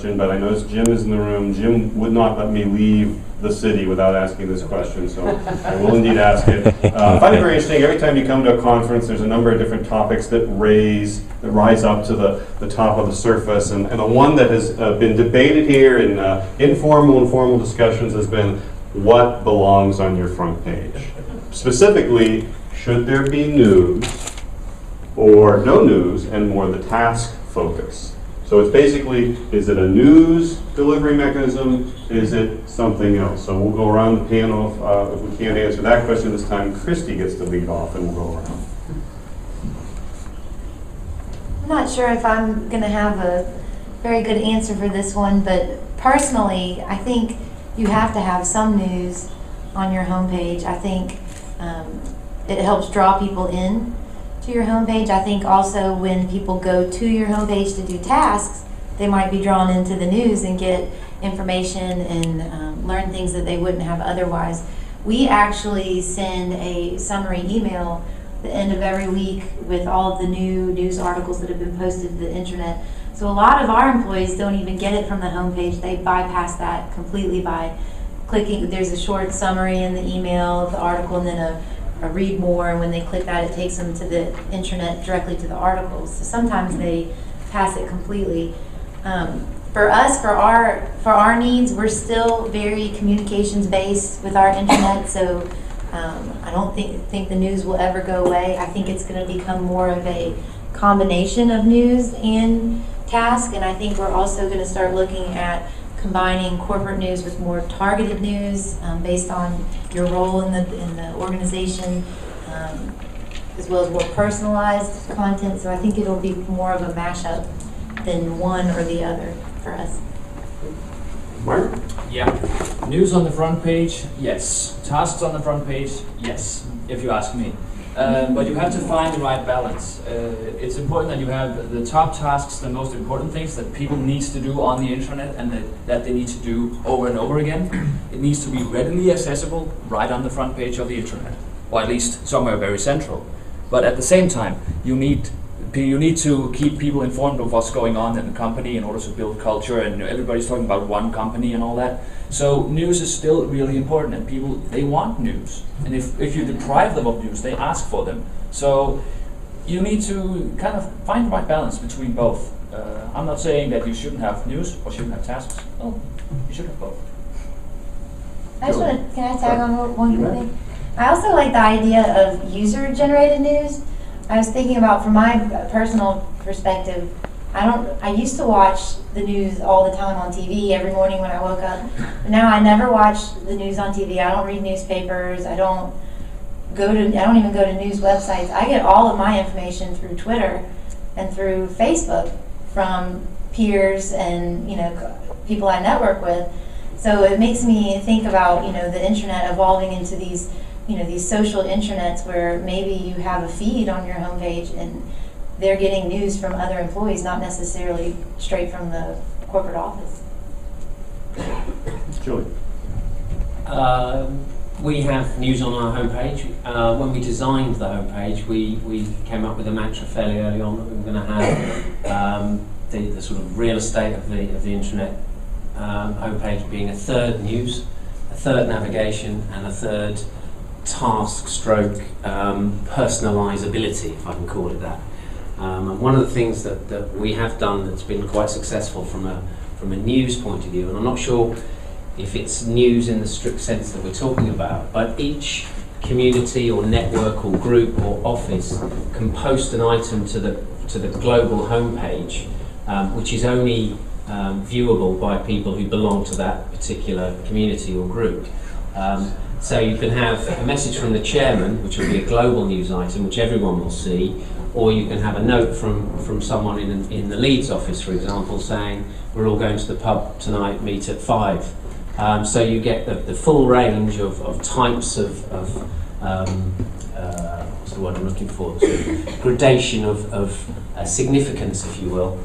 question, but I notice Jim is in the room. Jim would not let me leave the city without asking this question, so I will indeed ask it. I find it very interesting. Every time you come to a conference, there's a number of different topics that rise up to the top of the surface, and the one that has been debated here in informal and formal discussions has been what belongs on your front page. Specifically, should there be news or no news and more the task focus? So it's basically, is it a news delivery mechanism? Is it something else? So we'll go around the panel. If we can't answer that question this time, Christy gets to lead off and we'll go around. I'm not sure if I'm going to have a very good answer for this one, but personally, I think you have to have some news on your homepage. I think it helps draw people in to your homepage. I think also when people go to your homepage to do tasks, they might be drawn into the news and get information and learn things that they wouldn't have otherwise. We actually send a summary email at the end of every week with all of the new news articles that have been posted to the intranet. So a lot of our employees don't even get it from the homepage. They bypass that completely by clicking. There's a short summary in the email of the article and then a read more, and when they click that, it takes them to the intranet directly to the articles. So sometimes they pass it completely. For us, for our needs, we're still very communications based with our intranet. So I don't think the news will ever go away. I think it's going to become more of a combination of news and task, and I think we're also going to start looking at combining corporate news with more targeted news based on your role in the organization, as well as more personalized content. So I think it'll be more of a mashup than one or the other for us. Mark? Yeah. News on the front page, yes. Tasks on the front page, yes, if you ask me. But you have to find the right balance. It's important that you have the top tasks, the most important things that people need to do on the intranet and that they need to do over and over again. It needs to be readily accessible right on the front page of the intranet, or at least somewhere very central. But at the same time, you need to keep people informed of what's going on in the company in order to build culture, and everybody's talking about one company and all that. So news is still really important, and people, they want news. And if you deprive them of news, they ask for them. So you need to kind of find the right balance between both. I'm not saying that you shouldn't have news or shouldn't have tasks. No, you should have both. Can I tag on one quick thing? I also like the idea of user-generated news. I was thinking about, from my personal perspective, I used to watch the news all the time on TV every morning when I woke up. But now I never watch the news on TV. I don't read newspapers. I don't even go to news websites. I get all of my information through Twitter and through Facebook from peers and people I network with. So it makes me think about the intranet evolving into these social intranets where maybe you have a feed on your homepage and they're getting news from other employees, not necessarily straight from the corporate office. Julian? We have news on our homepage. When we designed the homepage, we came up with a mantra fairly early on that we were going to have the sort of real estate of the intranet homepage being a third news, a third navigation, and a third task stroke personalizability, if I can call it that. And one of the things that we have done that's been quite successful from a news point of view, and I'm not sure if it's news in the strict sense that we're talking about, but each community or network or group or office can post an item to the global homepage, which is only viewable by people who belong to that particular community or group. So you can have a message from the chairman, which will be a global news item, which everyone will see, or you can have a note from someone in the Leeds office, for example, saying, we're all going to the pub tonight, meet at 5. So you get the full range of types of what's the word I'm looking for? Sort of gradation of significance, if you will,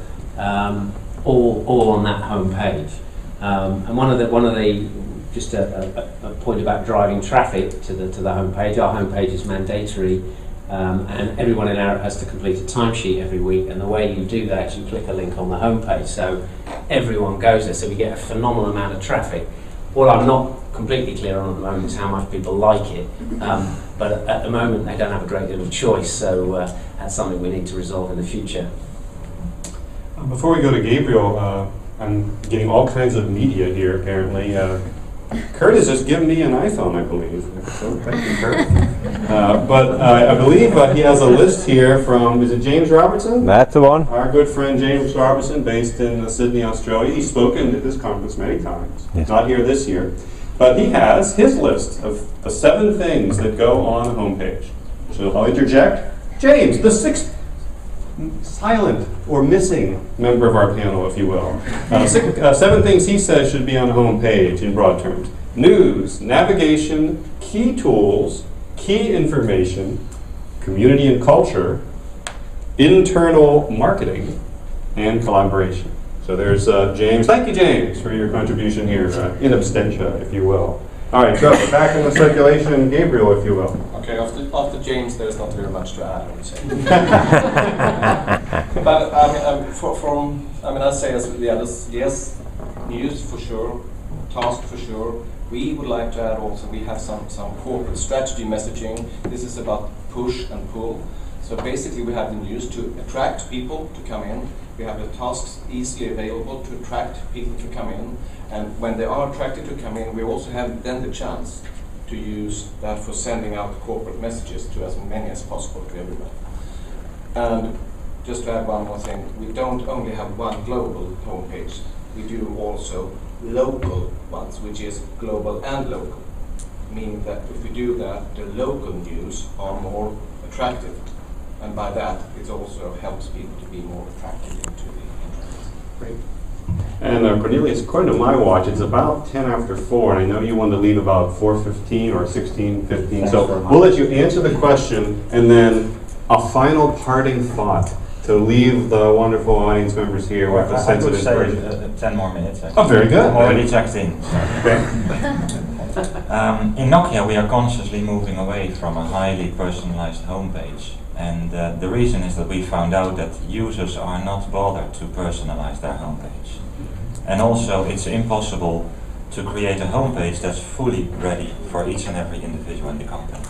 all on that homepage. And one of the just a point about driving traffic to the homepage. Our homepage is mandatory, and everyone in Arup has to complete a timesheet every week. And the way you do that is you click a link on the homepage. So everyone goes there, so we get a phenomenal amount of traffic. What I'm not completely clear on at the moment is how much people like it, but at the moment they don't have a great deal of choice, so that's something we need to resolve in the future. Before we go to Gabriel, I'm getting all kinds of media here apparently. Kurt has just given me an iPhone, I believe. So thank you, Kurt. But I believe he has a list here from, is it James Robertson? That's the one. Our good friend James Robertson, based in Sydney, Australia. He's spoken at this conference many times. Yes. Not here this year. But he has his list of the 7 things that go on a homepage. So I'll interject. James, the 6th silent or missing member of our panel, if you will. 7 things he says should be on a homepage in broad terms. News, navigation, key tools, key information, community and culture, internal marketing, and collaboration. So there's James. Thank you, James, for your contribution here, in absentia, if you will. All right, so back in the circulation, Gabriel, if you will. Okay, after James, there's not very much to add, I would say. But I'd say as with the others, yes, news for sure, task for sure. We would like to add also, we have some corporate strategy messaging. This is about push and pull. So basically we have the news to attract people to come in. We have the tasks easily available to attract people to come in. And when they are attracted to come in, we also have then the chance to use that for sending out corporate messages to as many as possible to everybody. And just to add one more thing, we don't only have one global homepage, we do also local ones, which is global and local, meaning that if we do that, the local news are more attractive, and by that it also helps people to be more attracted into the internet. Great. And Cornelius, according to my watch, it's about 10 after 4, and I know you wanted to leave about 4:15 or 16:15, so we'll let you answer the question, and then a final parting thought to leave the wonderful audience members here with a sense of inspiration. I would say 10 more minutes. Actually. Oh, very good. I'm already checked in. So. Okay. In Nokia, we are consciously moving away from a highly personalized homepage. And the reason is that we found out that users are not bothered to personalize their homepage. And also, it's impossible to create a homepage that's fully ready for each and every individual in the company.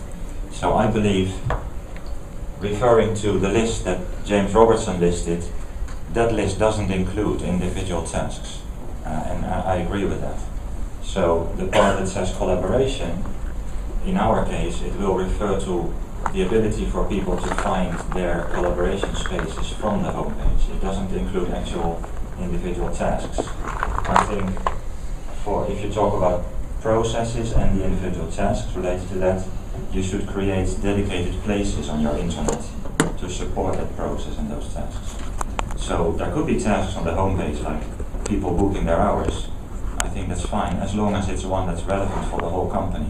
So I believe, referring to the list that James Robertson listed, that list doesn't include individual tasks. And I agree with that. So the part that says collaboration, in our case, it will refer to the ability for people to find their collaboration spaces from the homepage. It doesn't include actual individual tasks. I think if you talk about processes and the individual tasks related to that, you should create dedicated places on your intranet to support that process and those tasks. So there could be tasks on the homepage like people booking their hours. I think that's fine, as long as it's one that's relevant for the whole company.